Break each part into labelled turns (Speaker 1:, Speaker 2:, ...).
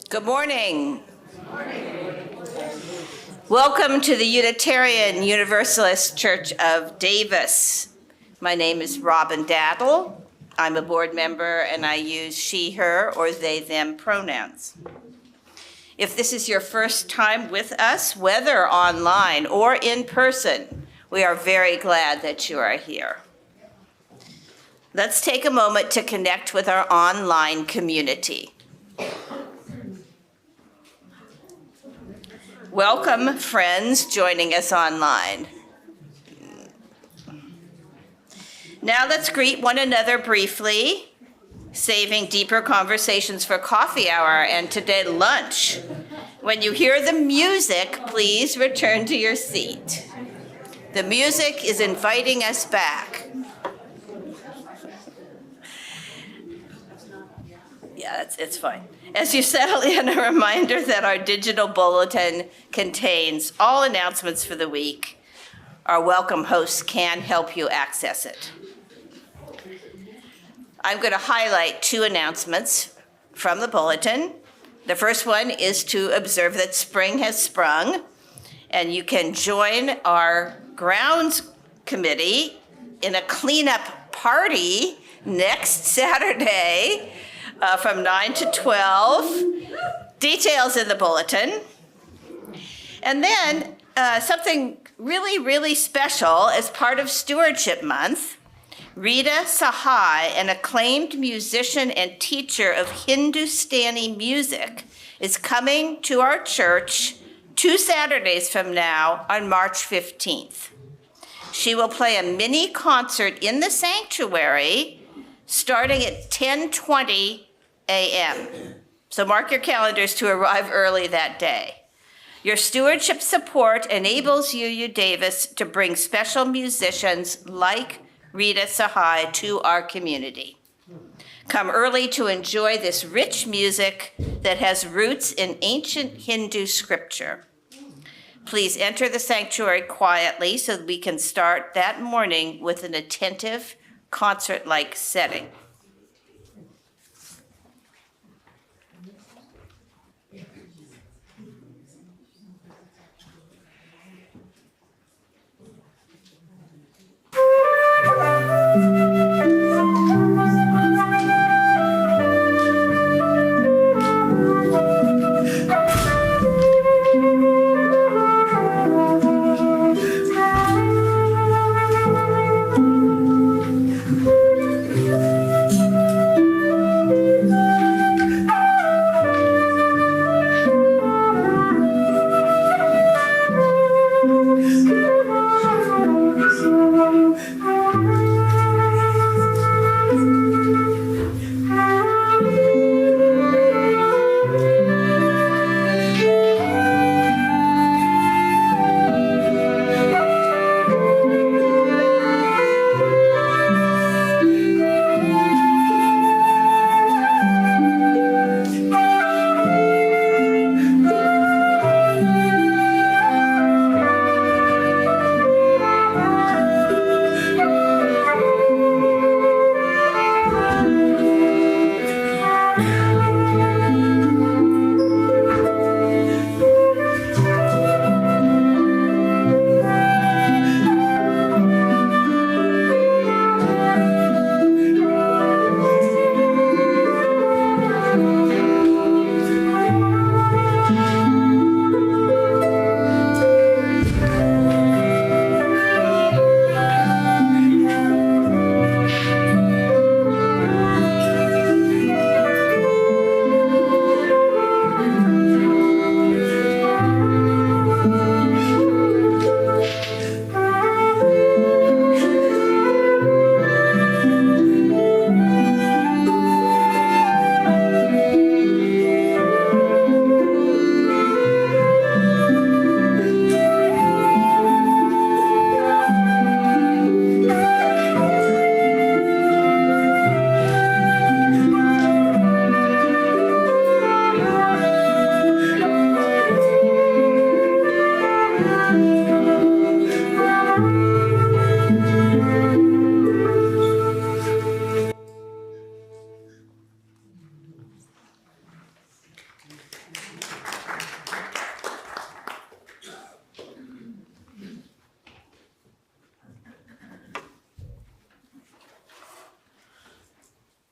Speaker 1: Good morning. Good morning. Welcome to the Unitarian Universalist Church of Davis. My name is Robin Datel. I'm a board member and I use she, her, or they, them pronouns. If this is your first time with us, whether online or in person, we are very glad that you are here. Let's take a moment to connect with our online community. Welcome, friends joining us online. Now let's greet one another briefly, saving deeper conversations for coffee hour and today lunch. When you hear the music, please return to your seat. The music is inviting us back. Yeah, it's fine. As you settle in, a reminder that our digital bulletin contains all announcements for the week. Our welcome hosts can help you access it. I'm going to highlight two announcements from the bulletin. The first one is to observe that spring has sprung, and you can join our grounds committee in a cleanup party next Saturday from 9 to 12. Details in the bulletin. And then something really, really special as part of Stewardship Month. Rita Sahai, an acclaimed musician and teacher of Hindustani music, is coming to our church 2 Saturdays from now on March 15th. She will play a mini concert in the sanctuary starting at 10:20 a.m. So mark your calendars to arrive early that day. Your stewardship support enables UU Davis to bring special musicians like Rita Sahai to our community. Come early to enjoy this rich music that has roots in ancient Hindu scripture. Please enter the sanctuary quietly so that we can start that morning with an attentive concert-like setting.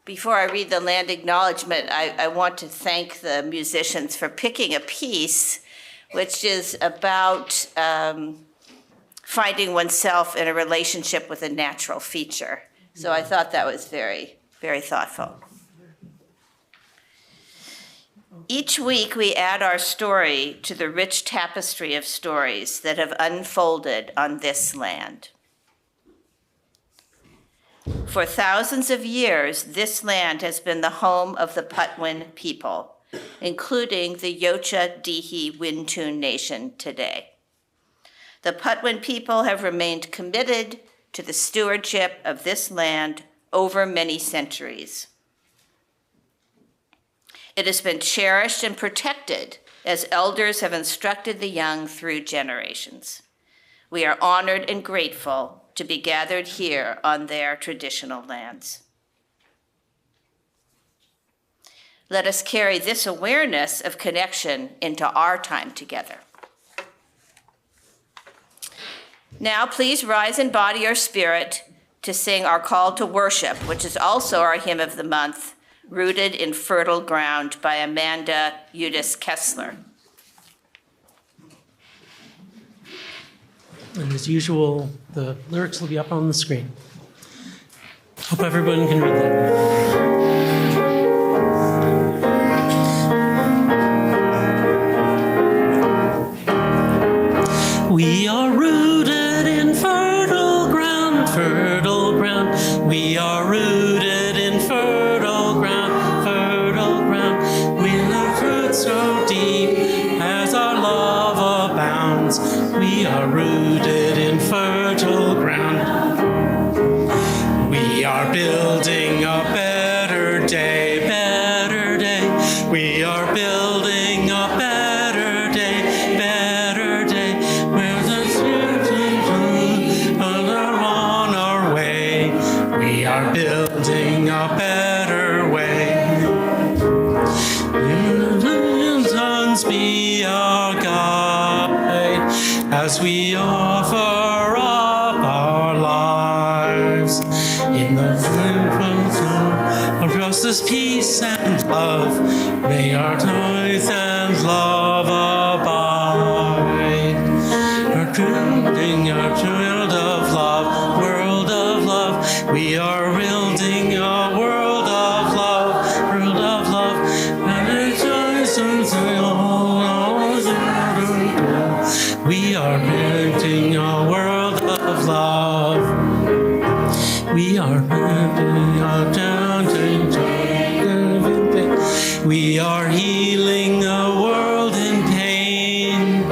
Speaker 1: Before I read the land acknowledgement, I want to thank the musicians for picking a piece which is about finding oneself in a relationship with a natural feature. So I thought that was very, very thoughtful. Each week we add our story to the rich tapestry of stories that have unfolded on this land. For thousands of years, this land has been the home of the Patwin people, including the Yocha Dihi Wintun Nation today. The Patwin people have remained committed to the stewardship of this land over many centuries. It has been cherished and protected as elders have instructed the young through generations. We are honored and grateful to be gathered here on their traditional lands. Let us carry this awareness of connection into our time together. Now, please rise in body or spirit to sing our call to worship, which is also our hymn of the month, Rooted in Fertile Ground by Amanda Udis-Kessler.
Speaker 2: And as usual, the lyrics will be up on the screen. Hope everyone can read that. We are rooted in fertile ground, fertile ground. We are rooted in fertile ground, fertile ground. With our roots so deep as our love abounds. We are rooted in fertile ground. We are building a better day, better day. We are building a better day, better day. Where the children are on our way. We are building a better way. Sons be our guide as we offer up our lives in the fragrance of justice, peace, and love. May our tithe and love abide. Our building, our world of love, world of love. We are building a world of love, world of love. And it's we are building a world of love. We are building a down. We are healing a world in pain.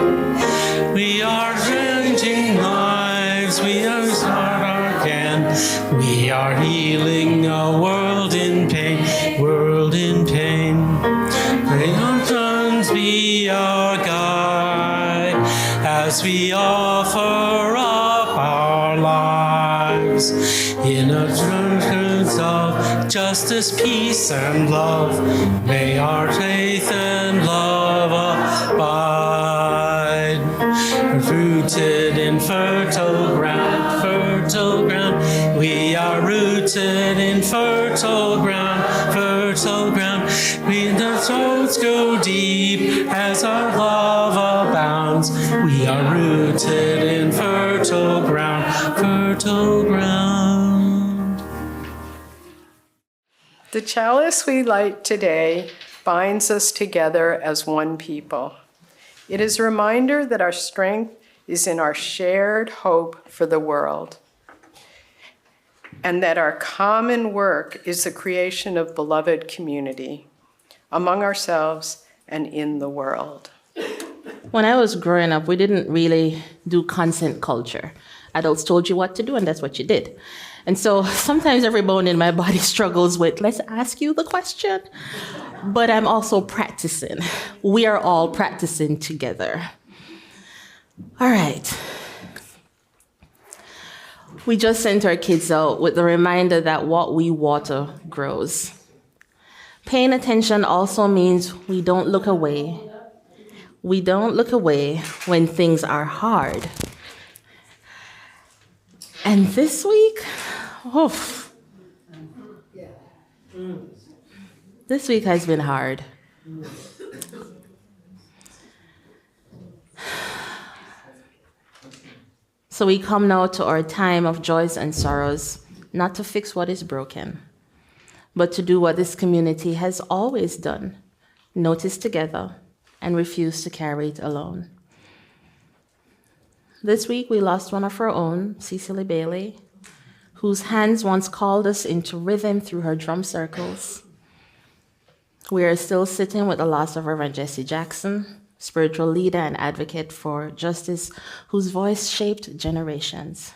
Speaker 2: We are changing lives. We are start again. We are healing a world in pain. World in pain. May our sons be our guide as we offer up our lives in a church of justice, peace, and love. May our faith and love abide. Rooted in fertile ground, fertile ground. We are rooted in fertile ground, fertile ground. We the souls go deep as our love abounds. We are rooted in fertile ground, fertile ground.
Speaker 3: The chalice we light today binds us together as one people. It is a reminder that our strength is in our shared hope for the world, and that our common work is the creation of beloved community among ourselves and in the world.
Speaker 4: When I was growing up, we didn't really do consent culture. Adults told you what to do, and that's what you did. And so sometimes every bone in my body struggles with, let's ask you the question. But I'm also practicing. We are all practicing together. All right. We just sent our kids out with the reminder that what we water grows. Paying attention also means we don't look away. We don't look away when things are hard. And this week, This week has been hard. So we come now to our time of joys and sorrows, not to fix what is broken, but to do what this community has always done, notice together and refuse to carry it alone. This week we lost one of our own, Cecily Bailey, whose hands once called us into rhythm through her drum circles. We are still sitting with the loss of Reverend Jesse Jackson, spiritual leader and advocate for justice, whose voice shaped generations.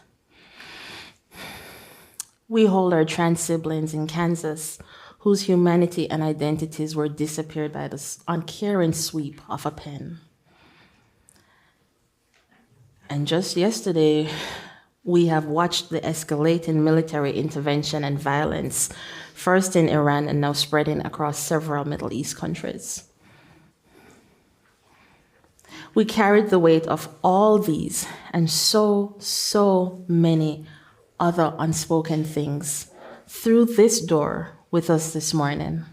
Speaker 4: We hold our trans siblings in Kansas, whose humanity and identities were disappeared by the uncaring sweep of a pen. And just yesterday, we have watched the escalating military intervention and violence, first in Iran and now spreading across several Middle East countries. We carried the weight of all these and so many other unspoken things through this door with us this morning.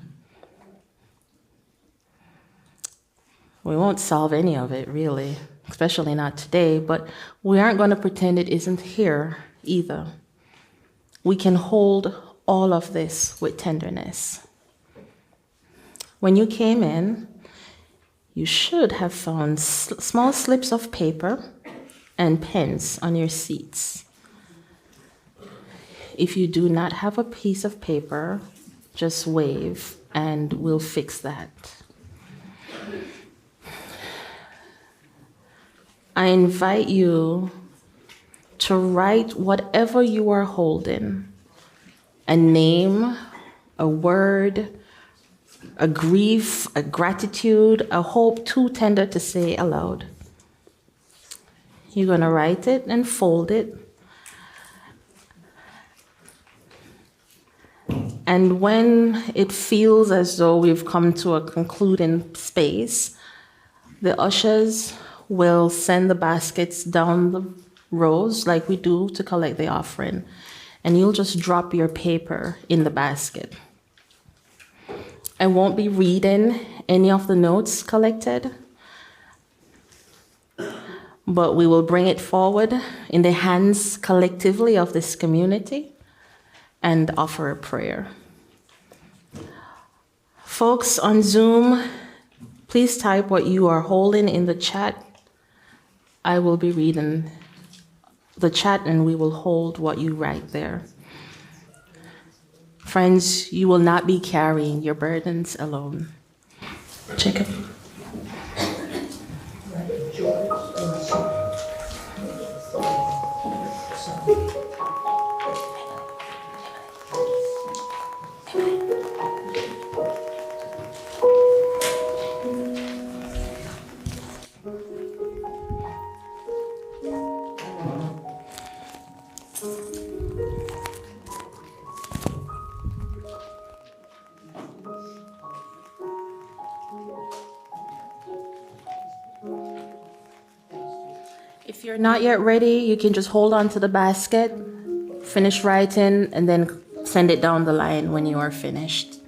Speaker 4: We won't solve any of it, really, especially not today, but we aren't going to pretend it isn't here either. We can hold all of this with tenderness. When you came in, you should have found small slips of paper and pens on your seats. If you do not have a piece of paper, just wave and we'll fix that. I invite you to write whatever you are holding, a name, a word, a grief, a gratitude, a hope too tender to say aloud. You're going to write it and fold it. And when it feels as though we've come to a concluding space, the ushers will send the baskets down the rows like we do to collect the offering. And you'll just drop your paper in the basket. I won't be reading any of the notes collected, but we will bring it forward in the hands collectively of this community and offer a prayer. Folks on Zoom, please type what you are holding in the chat. I will be reading the chat and we will hold what you write there. Friends, you will not be carrying your burdens alone. Jacob. If you're not yet ready, you can just hold on to the basket, finish writing, and then send it down the line when you are finished.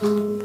Speaker 4: Our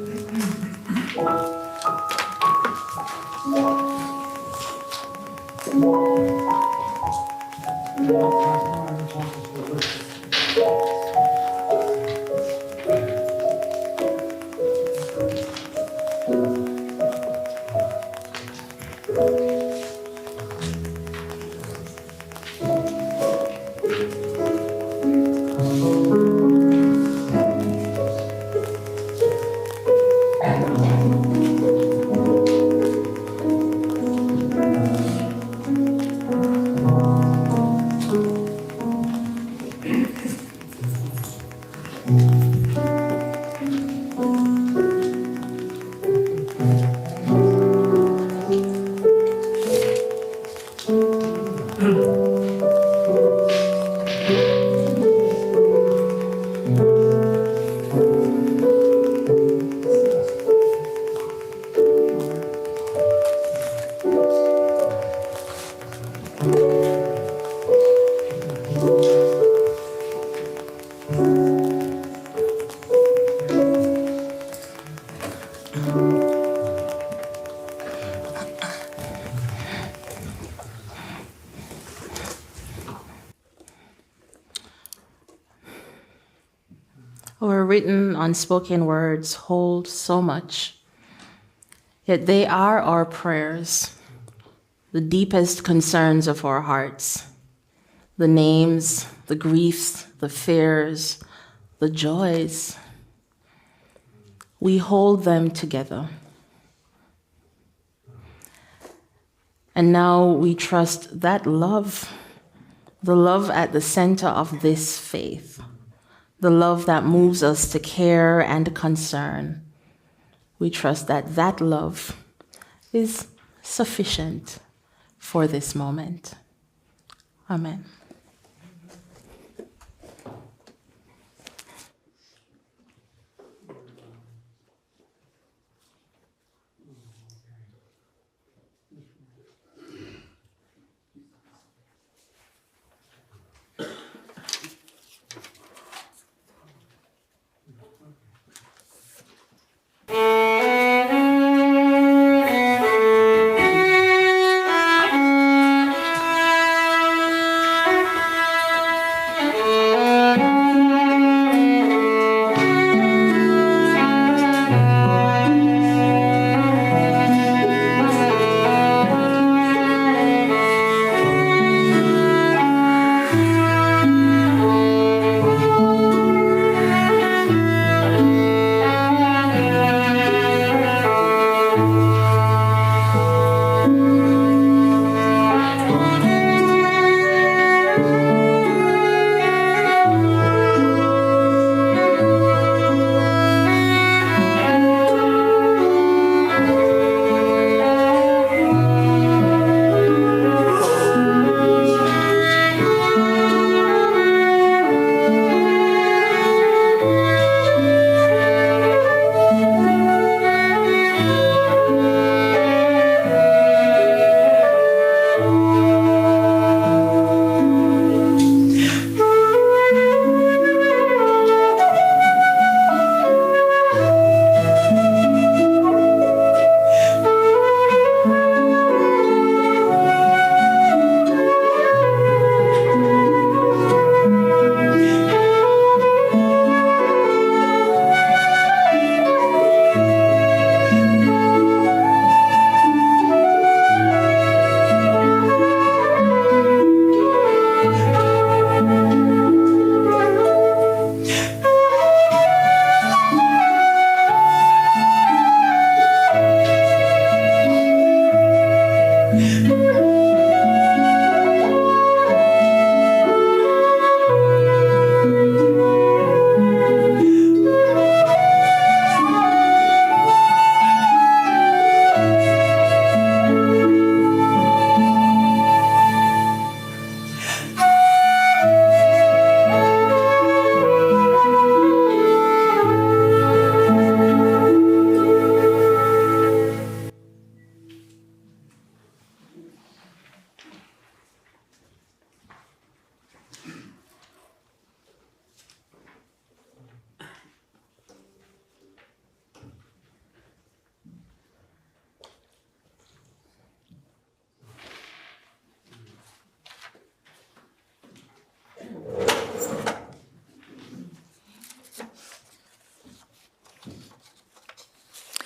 Speaker 4: written, unspoken words hold so much, yet they are our prayers, the deepest concerns of our hearts, the names, the griefs, the fears, the joys. We hold them together. And now we trust that love, the love at the center of this faith, the love that moves us to care and concern. We trust that that love is sufficient for this moment. Amen.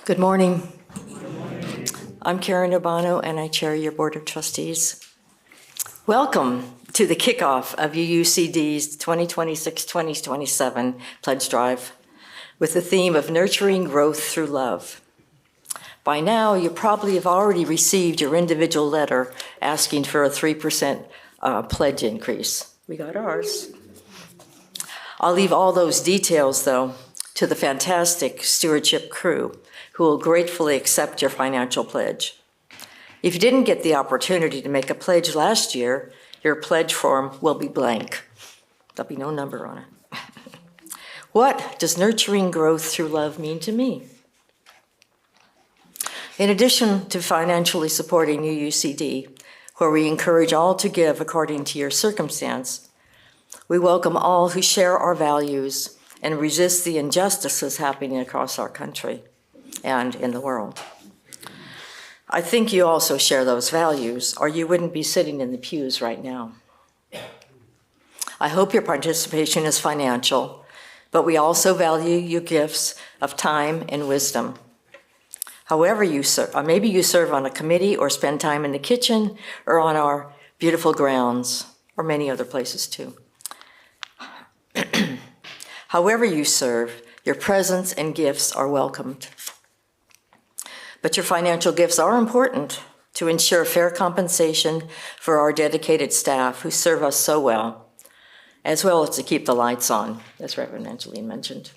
Speaker 5: Good morning. I'm Karen Urbano, and I chair your Board of Trustees. Welcome to the kickoff of UUCD's 2026-2027 Pledge Drive with the theme of Nurturing Growth Through Love. By now, you probably have already received your individual letter asking for a 3% pledge increase. We got ours. I'll leave all those details, though, to the fantastic stewardship crew who will gratefully accept your financial pledge. If you didn't get the opportunity to make a pledge last year, your pledge form will be blank. There'll be no number on it. What does nurturing growth through love mean to me? In addition to financially supporting UUCD, where we encourage all to give according to your circumstance, we welcome all who share our values and resist the injustices happening across our country and in the world. I think you also share those values, or you wouldn't be sitting in the pews right now. I hope your participation is financial, but we also value your gifts of time and wisdom. However you serve, or maybe you serve on a committee or spend time in the kitchen or on our beautiful grounds, or many other places too. However you serve, your presence and gifts are welcomed. But your financial gifts are important to ensure fair compensation for our dedicated staff who serve us so well as to keep the lights on, as Reverend Angeline mentioned.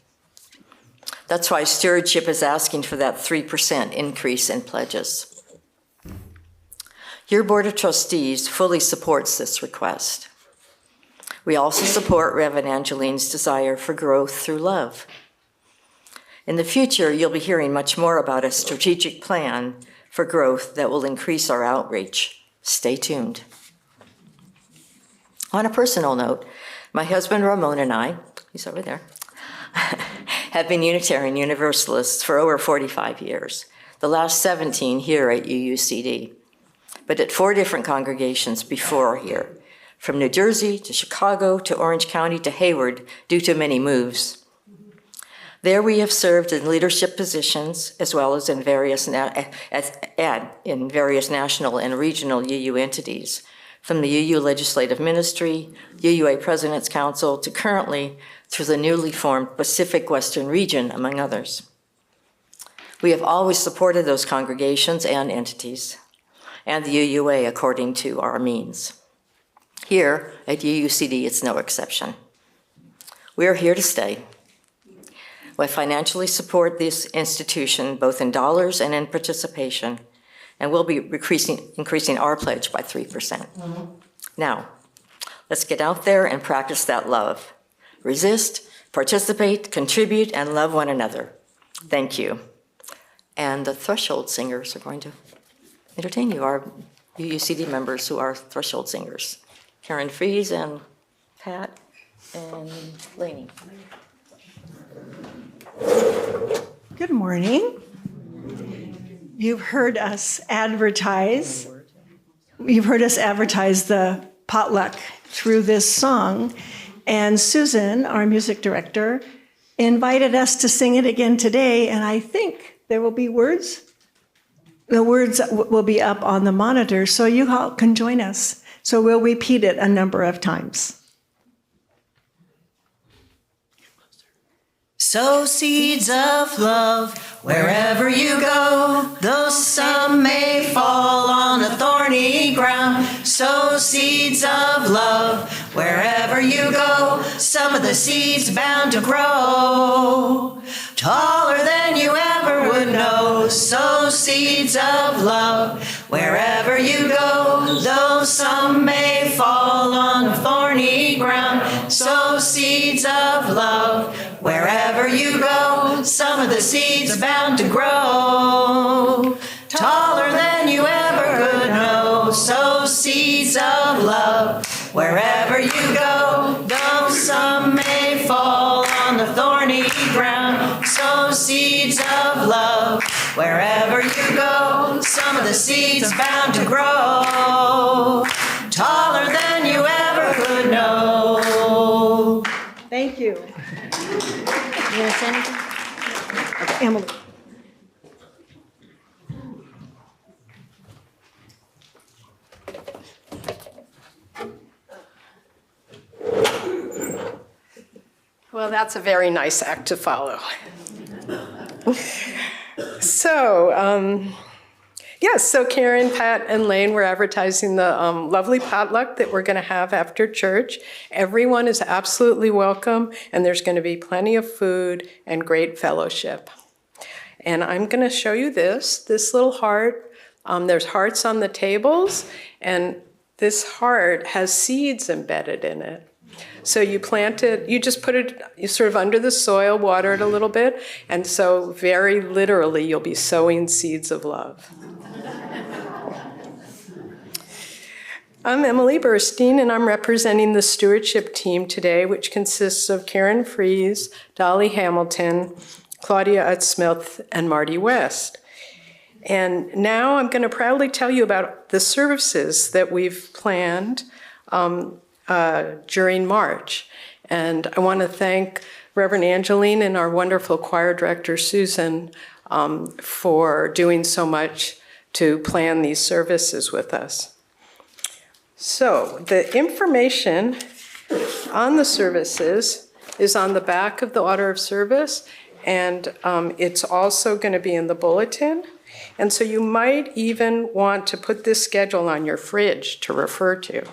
Speaker 5: That's why Stewardship is asking for that 3% increase in pledges. Your Board of Trustees fully supports this request. We also support Reverend Angeline's desire for growth through love. In the future, you'll be hearing much more about a strategic plan for growth that will increase our outreach. Stay tuned. On a personal note, my husband Ramon and I, he's over there, have been Unitarian Universalists for over 45 years, the last 17 here at UUCD, but at 4 different congregations before here, from New Jersey to Chicago to Orange County to Hayward due to many moves. There we have served in leadership positions as well as in various national and regional UU entities, from the UU Legislative Ministry, UUA President's Council, to currently through the newly formed Pacific Western Region, among others. We have always supported those congregations and entities, and the UUA according to our means. Here at UUCD, it's no exception. We are here to stay. We financially support this institution both in dollars and in participation, and we'll be increasing our pledge by 3%. Now, let's get out there and practice that love. Resist, participate, contribute, and love one another. Thank you. And the Threshold Singers are going to entertain you, our UUCD members who are Threshold Singers. Karen Fries and Pat and Báine.
Speaker 6: Good morning. You've heard us advertise the potluck through this song, and Susan, our music director, invited us to sing it again today, and I think there will be words. The words will be up on the monitor, so you all can join us. So we'll repeat it a number of times.
Speaker 7: Sow seeds of love wherever you go, though some may fall on a thorny ground. Sow seeds of love wherever you go, some of the seeds bound to grow taller than you ever would know. Sow seeds of love wherever you go, though some may fall on a thorny ground. Sow seeds of love wherever you go, some of the seeds bound to grow taller than you ever could know. Sow seeds of love wherever you go, though some may fall on the thorny ground. Sow seeds of love wherever you go, some of the seeds bound to grow taller than you ever could know.
Speaker 6: Thank you.
Speaker 1: You want to say anything?
Speaker 6: Emily.
Speaker 3: Well, that's a very nice act to follow. So, yes, so Karen, Pat, and Lane were advertising the lovely potluck that we're going to have after church. Everyone is absolutely welcome, and there's going to be plenty of food and great fellowship. And I'm going to show you this little heart. There's hearts on the tables, and this heart has seeds embedded in it. So you plant it, you just put it sort of under the soil, water it a little bit, and so very literally you'll be sowing seeds of love. I'm Emily Burstein, and I'm representing the stewardship team today, which consists of Karen Fries, Dolly Hamilton, Claudia Utsmith, and Marty West. And now I'm going to proudly tell you about the services that we've planned during March. And I want to thank Reverend Angeline and our wonderful choir director, Susan, for doing so much to plan these services with us. So the information on the services is on the back of the order of service, and it's also going to be in the bulletin. And so you might even want to put this schedule on your fridge to refer to.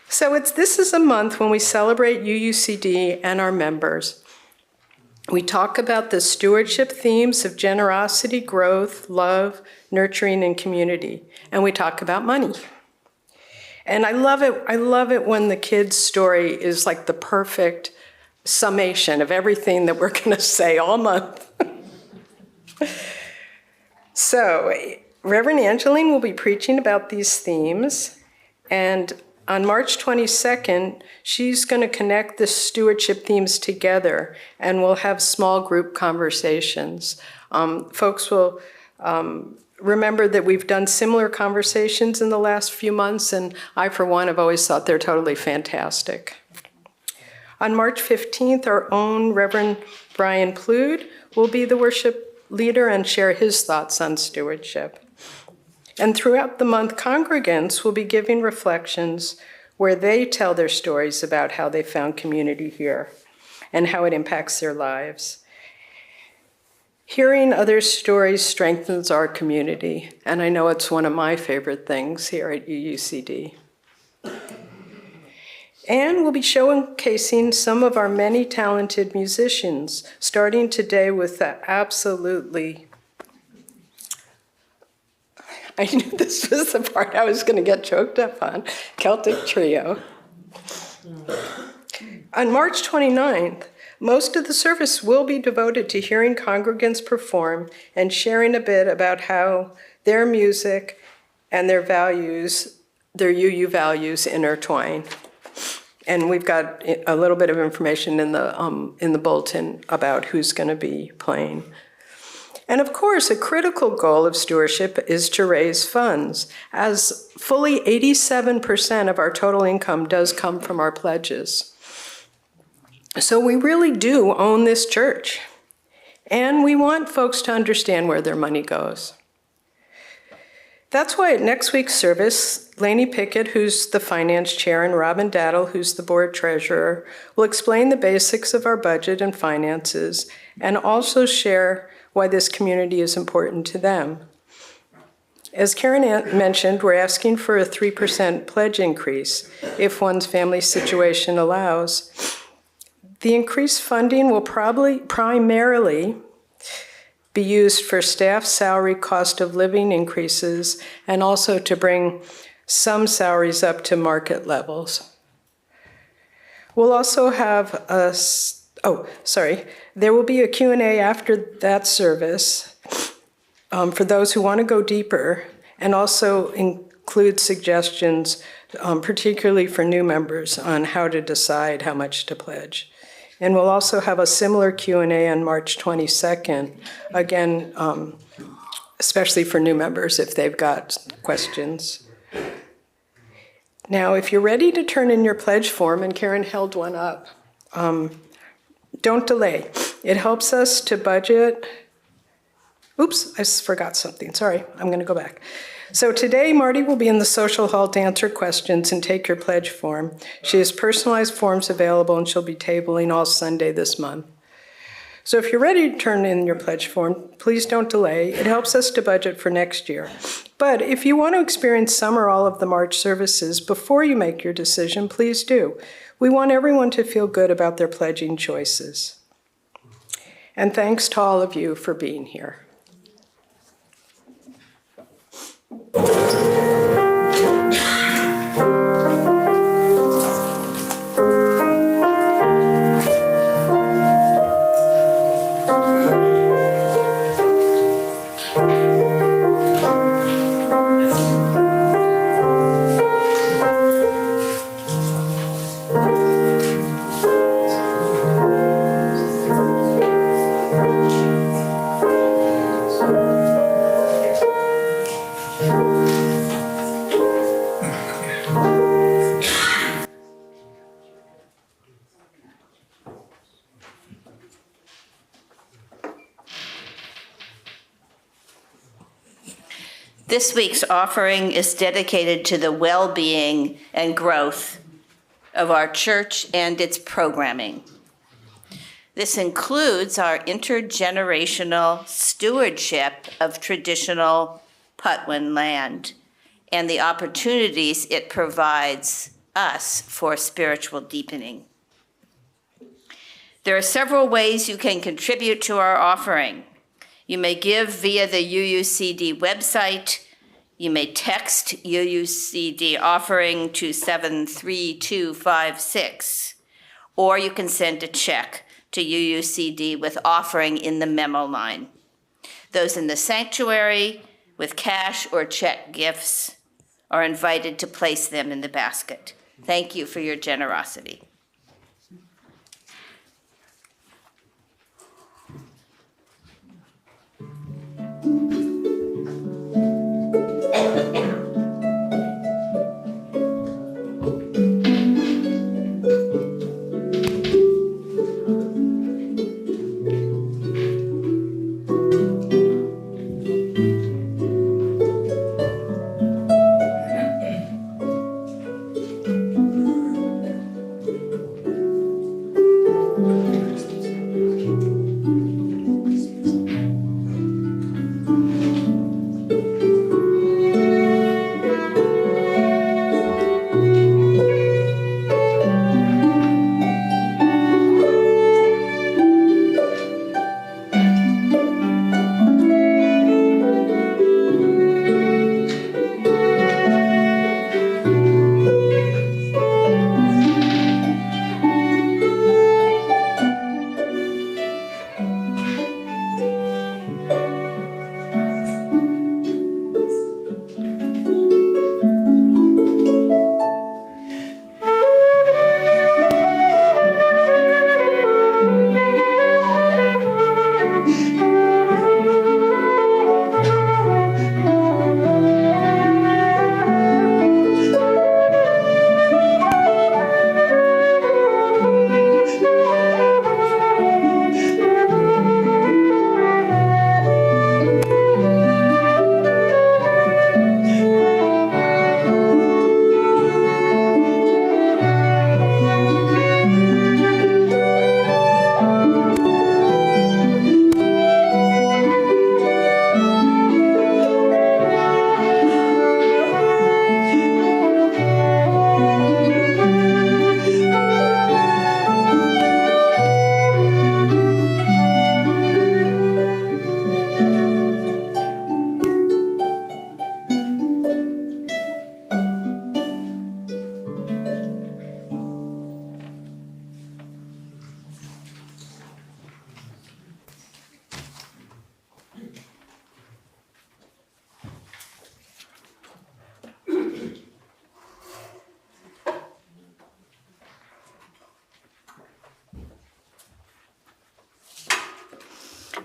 Speaker 3: So this is a month when we celebrate UUCD and our members. We talk about the stewardship themes of generosity, growth, love, nurturing, and community. And we talk about money. And I love it when the kids' story is like the perfect summation of everything that we're going to say all month. So, Reverend Angeline will be preaching about these themes, and on March 22nd, she's going to connect the stewardship themes together, and we'll have small group conversations. Folks will remember that we've done similar conversations in the last few months, and I, for one, have always thought they're totally fantastic. On March 15th, our own Reverend Brian Plude will be the worship leader and share his thoughts on stewardship. And throughout the month, congregants will be giving reflections where they tell their stories about how they found community here and how it impacts their lives. Hearing others' stories strengthens our community, and I know it's one of my favorite things here at UUCD. And we'll be showcasing some of our many talented musicians, starting today with the absolutely, I knew this was the part I was going to get choked up on, Celtic Trio. On March 29th, most of the service will be devoted to hearing congregants perform and sharing a bit about how their music and their values, their UU values, intertwine. And we've got a little bit of information in the bulletin about who's going to be playing. And of course, a critical goal of stewardship is to raise funds, as fully 87% of our total income does come from our pledges. So we really do own this church, and we want folks to understand where their money goes. That's why at next week's service, Lainey Pickett, who's the finance chair, and Robin Datel, who's the board treasurer, will explain the basics of our budget and finances and also share why this community is important to them. As Karen mentioned, we're asking for a 3% pledge increase if one's family situation allows. The increased funding will primarily be used for staff salary, cost of living increases, and also to bring some salaries up to market levels. We'll also have there will be a Q&A after that service for those who want to go deeper, and also include suggestions, particularly for new members, on how to decide how much to pledge. And we'll also have a similar Q&A on March 22nd, again, especially for new members if they've got questions. Now, if you're ready to turn in your pledge form, and Karen held one up, don't delay. It helps us to budget Oops, I forgot something. Sorry, I'm going to go back. So today, Marty will be in the social hall to answer questions and take your pledge form. She has personalized forms available, and she'll be tabling all Sunday this month. So if you're ready to turn in your pledge form, please don't delay. It helps us to budget for next year. But if you want to experience some or all of the March services before you make your decision, please do. We want everyone to feel good about their pledging choices. And thanks to all of you for being here.
Speaker 1: This week's offering is dedicated to the well-being and growth of our church and its programming. This includes our intergenerational stewardship of traditional Patwin land and the opportunities it provides us for spiritual deepening. There are several ways you can contribute to our offering. You may give via the UUCD website. You may text UUCD offering to 73256, or you can send a check to UUCD with offering in the memo line. Those in the sanctuary with cash or check gifts are invited to place them in the basket. Thank you for your generosity.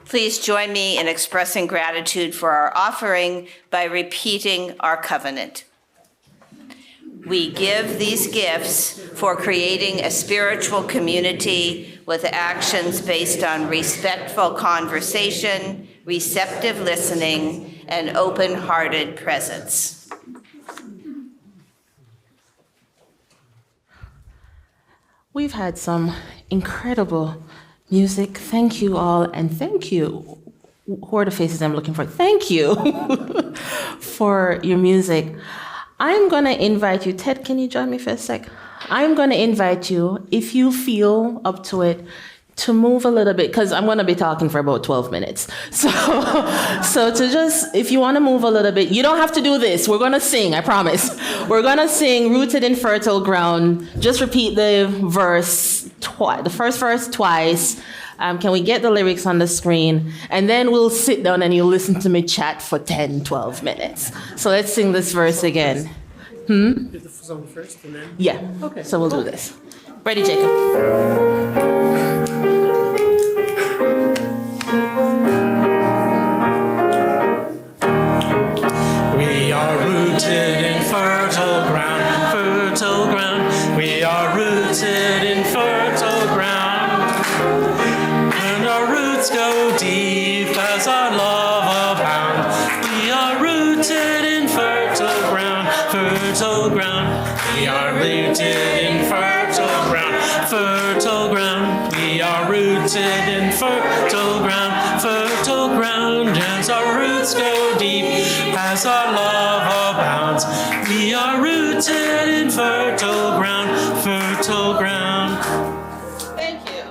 Speaker 1: Please join me in expressing gratitude for our offering by repeating our covenant. We give these gifts for creating a spiritual community with actions based on respectful conversation, receptive listening, and open-hearted presence.
Speaker 4: We've had some incredible music. Thank you all, and thank you. Who are the faces I'm looking for? Thank you for your music. I'm going to invite you. Ted, can you join me for a sec? I'm going to invite you, if you feel up to it, to move a little bit, because I'm going to be talking for about 12 minutes. So to just, if you want to move a little bit, you don't have to do this. We're going to sing, I promise. We're going to sing Rooted in Fertile Ground. Just repeat the verse, the first verse twice. Can we get the lyrics on the screen? And then we'll sit down and you'll listen to me chat for 10, 12 minutes. So let's sing this verse again.
Speaker 2: Do the song first and then?
Speaker 4: Yeah.
Speaker 2: Okay.
Speaker 4: So we'll do this. Ready, Jacob?
Speaker 2: We are rooted in fertile ground, fertile ground. We are rooted in fertile ground. And our roots go deep as our love abound. We are rooted in fertile ground, fertile ground. We are rooted in fertile ground, fertile ground. We are rooted in fertile ground, fertile ground. As our roots go deep, as our love abounds. We are rooted in fertile ground, fertile ground.
Speaker 4: Thank you.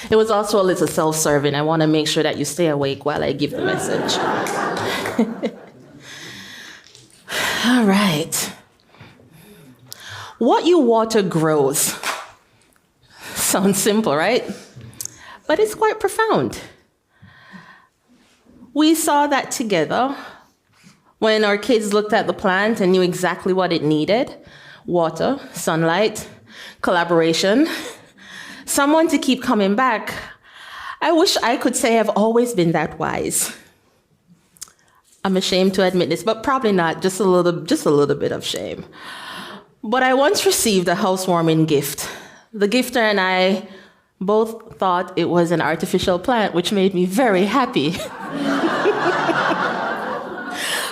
Speaker 4: It was also a little self-serving. I want to make sure that you stay awake while I give the message. All right. What you water grows. Sounds simple, right? But it's quite profound. We saw that together when our kids looked at the plant and knew exactly what it needed. Water, sunlight, collaboration, someone to keep coming back. I wish I could say I've always been that wise. I'm ashamed to admit this, but probably not, just a little bit of shame. But I once received a housewarming gift. The gifter and I both thought it was an artificial plant, which made me very happy.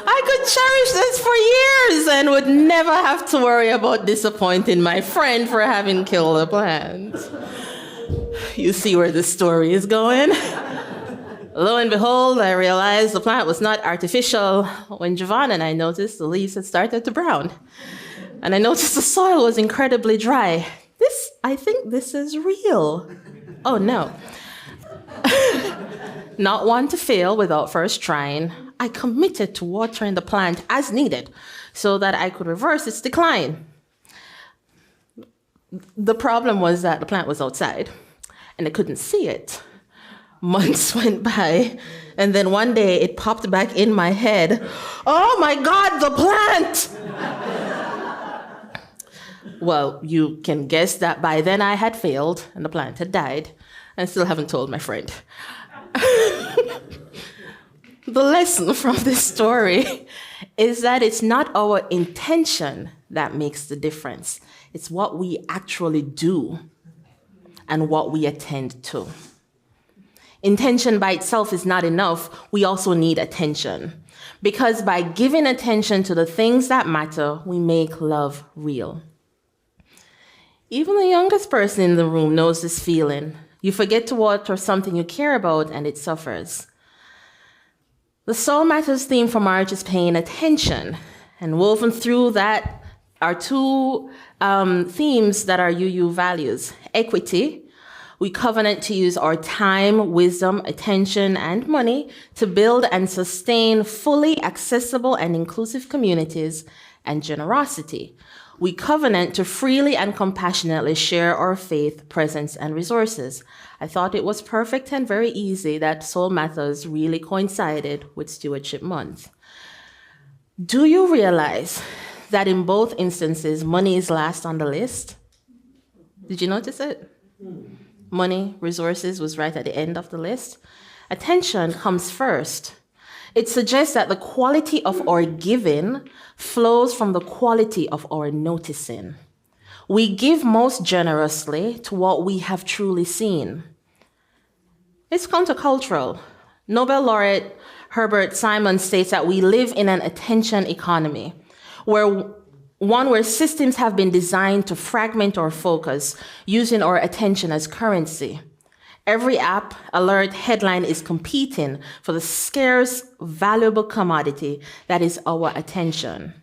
Speaker 4: I could cherish this for years and would never have to worry about disappointing my friend for having killed the plant. You see where this story is going? Lo and behold, I realized the plant was not artificial when Javon and I noticed the leaves had started to brown. And I noticed the soil was incredibly dry. I think this is real. Oh no. Not one to fail without first trying, I committed to watering the plant as needed so that I could reverse its decline. The problem was that the plant was outside and I couldn't see it. Months went by, and then one day it popped back in my head. Oh my God, the plant! Well, you can guess that by then I had failed and the plant had died. I still haven't told my friend. The lesson from this story is that it's not our intention that makes the difference. It's what we actually do and what we attend to. Intention by itself is not enough. We also need attention. Because by giving attention to the things that matter, we make love real. Even the youngest person in the room knows this feeling. You forget to water something you care about and it suffers. The Soul Matters theme for marriage is paying attention. And woven through that are two themes that are UU values. Equity. We covenant to use our time, wisdom, attention, and money to build and sustain fully accessible and inclusive communities. And generosity. We covenant to freely and compassionately share our faith, presence, and resources. I thought it was perfect and very easy that Soul Matters really coincided with Stewardship Month. Do you realize that in both instances, money is last on the list? Did you notice it? Money, resources was right at the end of the list. Attention comes first. It suggests that the quality of our giving flows from the quality of our noticing. We give most generously to what we have truly seen. It's countercultural. Nobel laureate Herbert Simon states that we live in an attention economy, where systems have been designed to fragment our focus, using our attention as currency. Every app, alert, headline is competing for the scarce, valuable commodity that is our attention.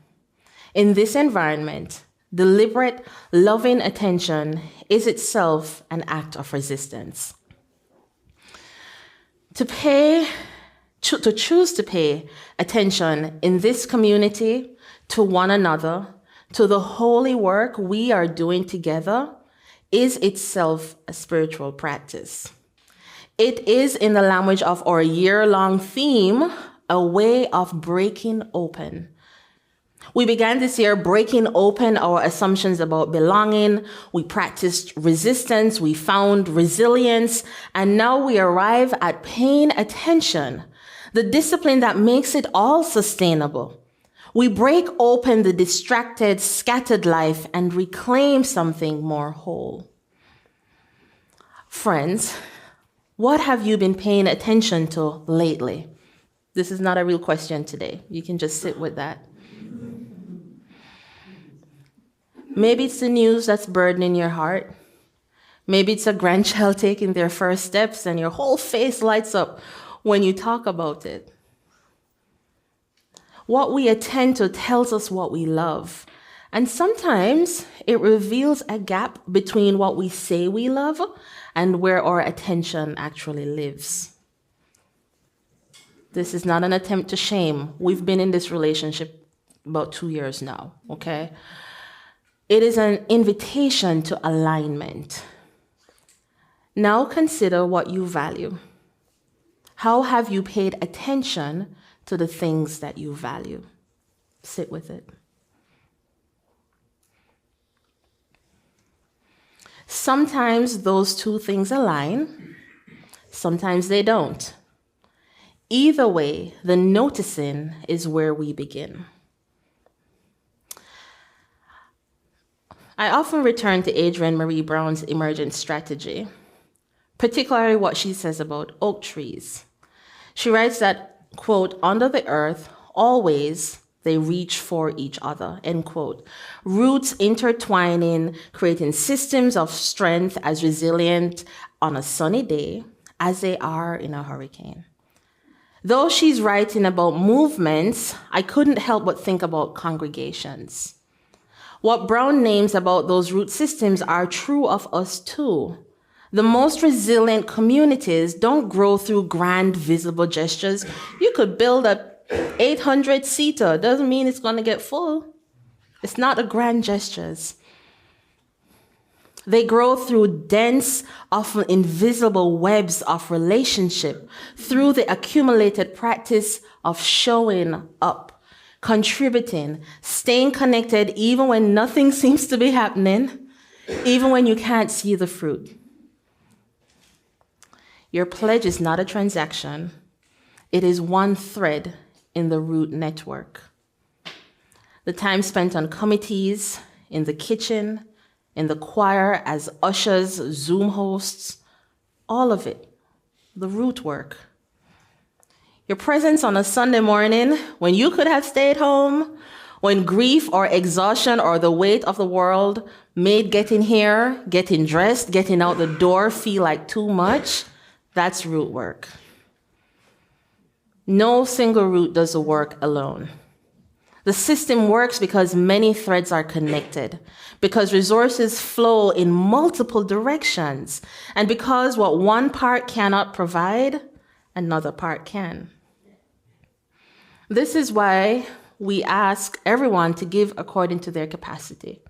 Speaker 4: In this environment, deliberate, loving attention is itself an act of resistance. To choose to pay attention in this community to one another, to the holy work we are doing together, is itself a spiritual practice. It is, in the language of our year-long theme, a way of breaking open. We began this year breaking open our assumptions about belonging. We practiced resistance. We found resilience. And now we arrive at paying attention, the discipline that makes it all sustainable. We break open the distracted, scattered life and reclaim something more whole. Friends, what have you been paying attention to lately? This is not a real question today. You can just sit with that. Maybe it's the news that's burdening your heart. Maybe it's a grandchild taking their first steps and your whole face lights up when you talk about it. What we attend to tells us what we love. And sometimes it reveals a gap between what we say we love and where our attention actually lives. This is not an attempt to shame. We've been in this relationship about 2 years now, okay? It is an invitation to alignment. Now consider what you value. How have you paid attention to the things that you value? Sit with it. Sometimes those two things align, sometimes they don't. Either way, the noticing is where we begin. I often return to Adrienne Marie Brown's emergent strategy, particularly what she says about oak trees. She writes that, quote, under the earth, always they reach for each other, end quote. Roots intertwining, creating systems of strength as resilient on a sunny day as they are in a hurricane. Though she's writing about movements, I couldn't help but think about congregations. What Brown names about those root systems are true of us too. The most resilient communities don't grow through grand visible gestures. You could build a 800-seater, doesn't mean it's going to get full. It's not a grand gestures. They grow through dense, often invisible webs of relationship, through the accumulated practice of showing up, contributing, staying connected even when nothing seems to be happening, even when you can't see the fruit. Your pledge is not a transaction. It is one thread in the root network. The time spent on committees, in the kitchen, in the choir, as ushers, Zoom hosts, all of it, the root work. Your presence on a Sunday morning when you could have stayed home, when grief or exhaustion or the weight of the world made getting here, getting dressed, getting out the door feel like too much, that's root work. No single root does the work alone. The system works because many threads are connected, because resources flow in multiple directions, and because what one part cannot provide, another part can. This is why we ask everyone to give according to their capacity,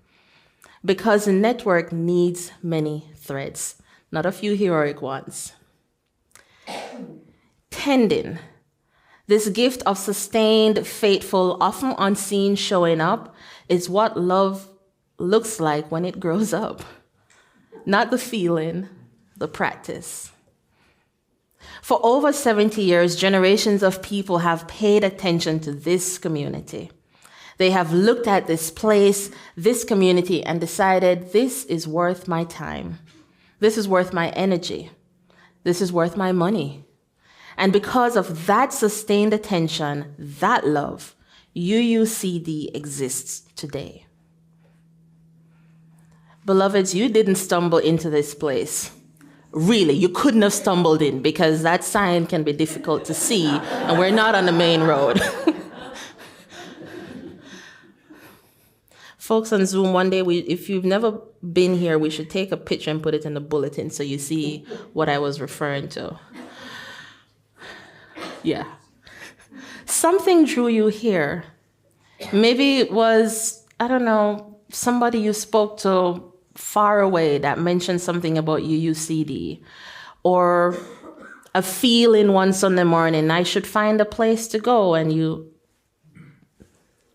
Speaker 4: because the network needs many threads, not a few heroic ones. Tending. This gift of sustained, faithful, often unseen showing up is what love looks like when it grows up. Not the feeling, the practice. For over 70 years, generations of people have paid attention to this community. They have looked at this place, this community, and decided this is worth my time. This is worth my energy. This is worth my money. And because of that sustained attention, that love, UUCD exists today. Beloveds, you didn't stumble into this place. Really, you couldn't have stumbled in because that sign can be difficult to see and we're not on the main road. Folks on Zoom, one day, if you've never been here, we should take a picture and put it in the bulletin so you see what I was referring to. Yeah. Something drew you here. Maybe it was, I don't know, somebody you spoke to far away that mentioned something about UUCD, or a feeling one Sunday morning, I should find a place to go, and you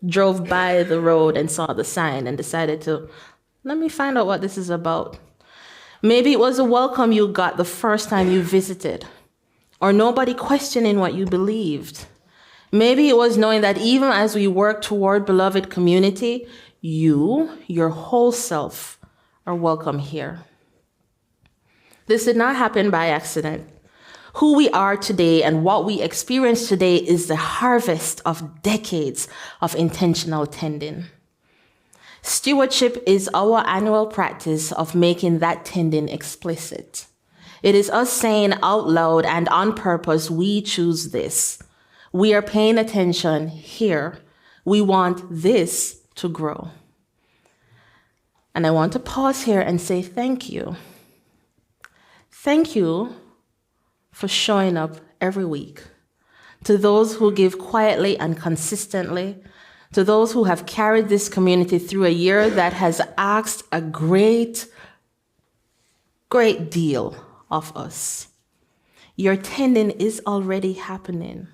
Speaker 4: drove by the road and saw the sign and decided to, let me find out what this is about. Maybe it was a welcome you got the first time you visited, or nobody questioning what you believed. Maybe it was knowing that even as we work toward beloved community, you, your whole self, are welcome here. This did not happen by accident. Who we are today and what we experience today is the harvest of decades of intentional tending. Stewardship is our annual practice of making that tending explicit. It is us saying out loud and on purpose, we choose this. We are paying attention here. We want this to grow. And I want to pause here and say thank you. Thank you for showing up every week. To those who give quietly and consistently, to those who have carried this community through a year that has asked a great deal of us. Your tending is already happening.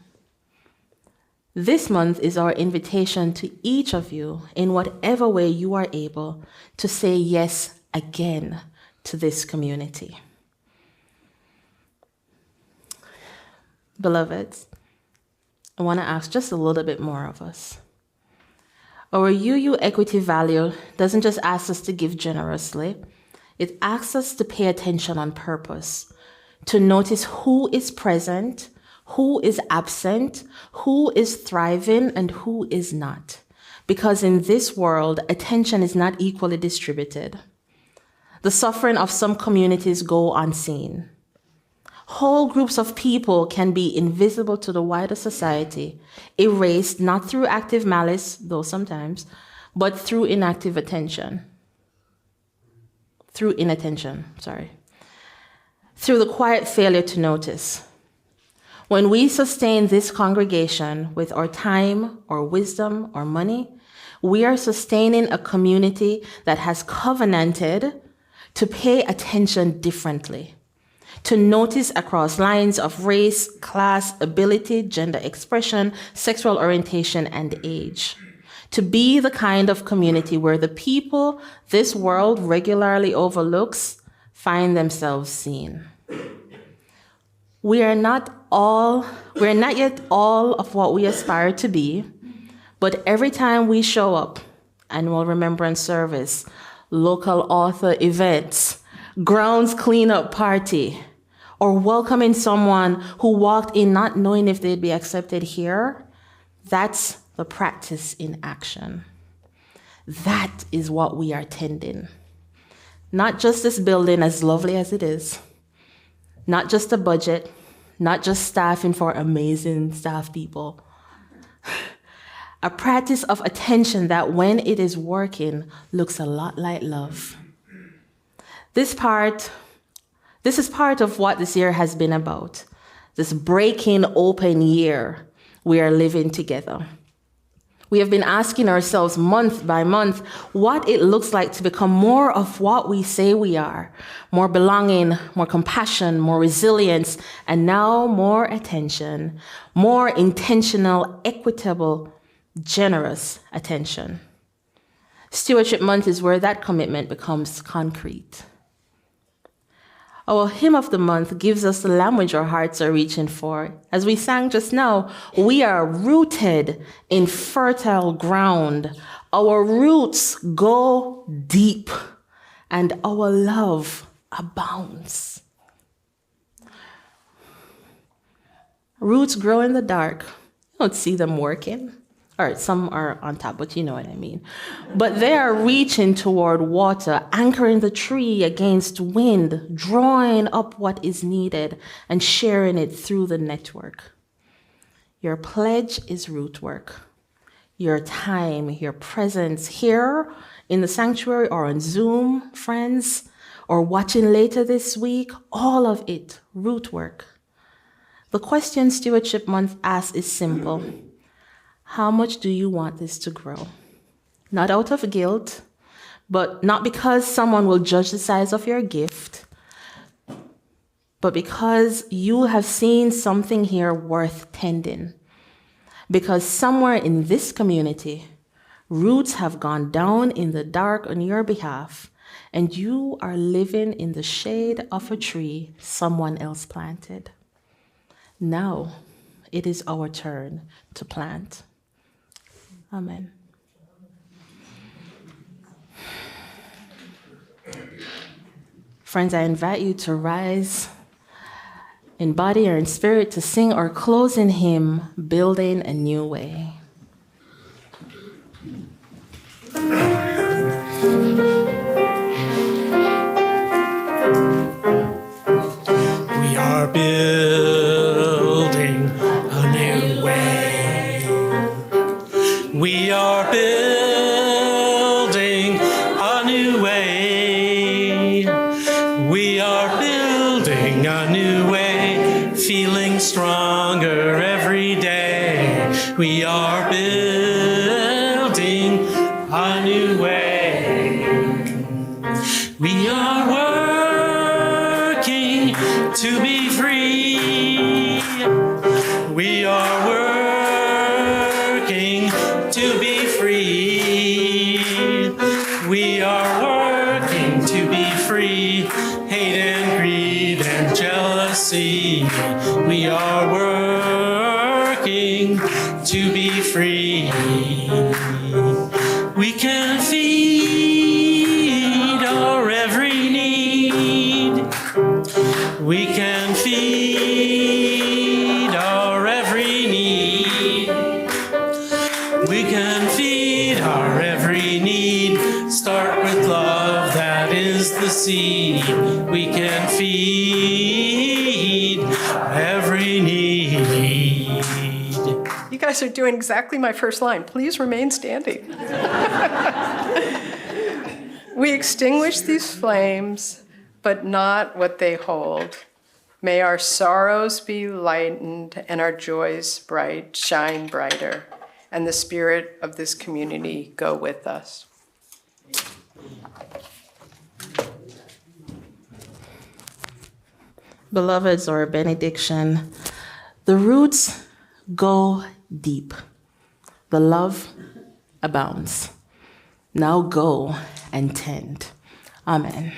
Speaker 4: This month is our invitation to each of you, in whatever way you are able, to say yes again to this community. Beloveds, I want to ask just a little bit more of us. Our UU equity value doesn't just ask us to give generously, it asks us to pay attention on purpose, to notice who is present, who is absent, who is thriving, and who is not. Because in this world, attention is not equally distributed. The suffering of some communities go unseen. Whole groups of people can be invisible to the wider society, erased not through active malice, though sometimes, but through inactive attention. Through inattention. Through the quiet failure to notice. When we sustain this congregation with our time, or wisdom, or money, we are sustaining a community that has covenanted to pay attention differently, to notice across lines of race, class, ability, gender expression, sexual orientation, and age, to be the kind of community where the people this world regularly overlooks find themselves seen. We are not yet all of what we aspire to be, but every time we show up, annual remembrance service, local author events, grounds cleanup party, or welcoming someone who walked in not knowing if they'd be accepted here, that's the practice in action. That is what we are tending. Not just this building, as lovely as it is, not just a budget, not just staffing for amazing staff people. A practice of attention that, when it is working, looks a lot like love. This is part of what this year has been about, this breaking open year we are living together. We have been asking ourselves month by month what it looks like to become more of what we say we are, more belonging, more compassion, more resilience, and now more attention, more intentional, equitable, generous attention. Stewardship Month is where that commitment becomes concrete. Our hymn of the month gives us the language our hearts are reaching for. As we sang just now, we are rooted in fertile ground. Our roots go deep, and our love abounds. Roots grow in the dark. You don't see them working. All right, some are on top, but you know what I mean. But they are reaching toward water, anchoring the tree against wind, drawing up what is needed and sharing it through the network. Your pledge is root work. Your time, your presence here in the sanctuary or on Zoom, friends, or watching later this week, all of it, root work. The question Stewardship Month asks is simple. How much do you want this to grow? Not out of guilt, but not because someone will judge the size of your gift, but because you have seen something here worth tending. Because somewhere in this community, roots have gone down in the dark on your behalf, and you are living in the shade of a tree someone else planted. Now it is our turn to plant. Amen. Friends, I invite you to rise in body or in spirit to sing our closing hymn, Building a New Way.
Speaker 2: We are building a new way. We are building a new way. We are building a new way, feeling stronger every day. We are building a new way. We are working to be free. We are working to be free. We are working to be free. Hate and greed and jealousy. We are working to be free. We can feed our every need. We can feed our every need. We can feed our every need. Start with love, that is the seed. We can feed every need.
Speaker 3: You guys are doing exactly my first line. Please remain standing. We extinguish these flames, but not what they hold. May our sorrows be lightened and our joys shine brighter, and the spirit of this community go with us.
Speaker 4: Beloveds, or benediction, the roots go deep. The love abounds. Now go and tend. Amen.